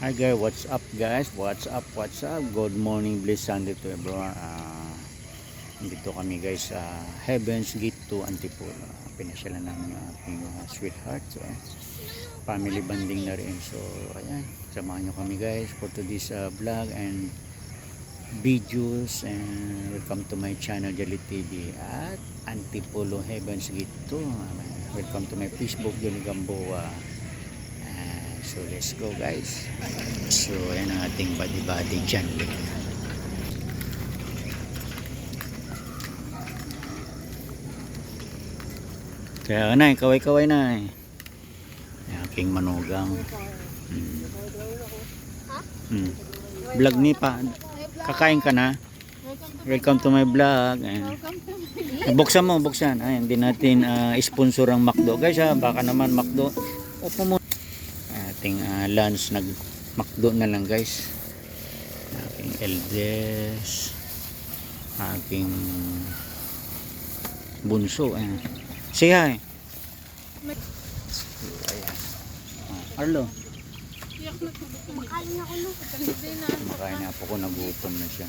Hi guys, what's up guys? What's up? Good morning, blessed Sunday to everyone. Dito kami guys sa Heaven's Gate to Antipolo. Pinasyalan namin yung aking sweetheart. So, family bonding na rin. So, ayan. Samahan nyo kami guys for today's vlog and videos. And welcome to my channel, Jolly TV at Antipolo Heaven's Gate to. Welcome to my Facebook, Johnny Gamboa. So let's go guys. So ayan ang ating body dyan. Kaya na, kaway-kaway na eh. Aking manugang. Vlog ni pa. Kakain ka na. Welcome to my vlog. Buksan mo, buksan. Ay, hindi natin sponsor ang McDo. Guys baka naman McDo. Opo mo. Ating lunch, nag McDo na lang guys. Aking eldest, aking bunso. Say hi. Arlo, Makain ako no. makain na po ko, nagutom na siya.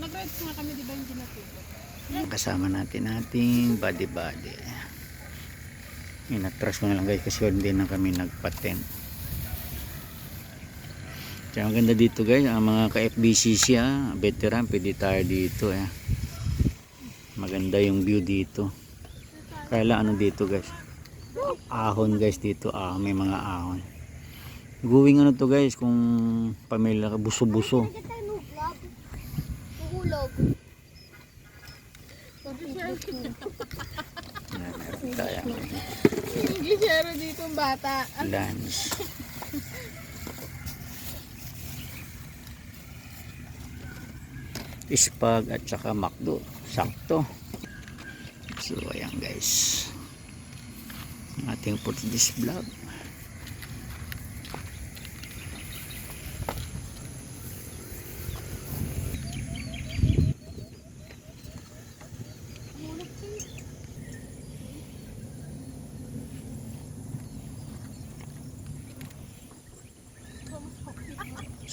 Nag-rides nga kami, di ba hindi natuto? Kasama natin ating body. Inatras ko na lang guys kasi hindi na kami nagpatent. Kaya ang ganda dito guys, ang mga ka-FBCC veteran, pwede tayo dito maganda yung view dito. Kaya ano dito guys, ahon guys dito, may mga ahon. Going ano to guys, kung pamilya ka, buso-buso. Uhulog. Meron tayo Englishero dito ang bata. lunch. Ispag at saka McDo, sakto. So ayan guys, ating for this vlog.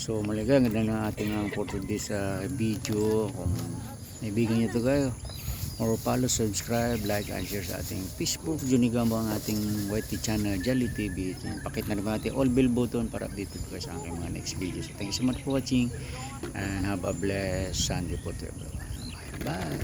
So malaga, ganda na ating for today's video. Kung naibigan nyo ito kayo, or follow, subscribe, like, and share sa ating Facebook, Johnny Gamboa, ang ating YT channel, Jolly TV. Pakit na rin ating all bell button para updated po kayo sa aking mga next videos. Thank you so much for watching and have a blessed Sunday po to everyone. Bye.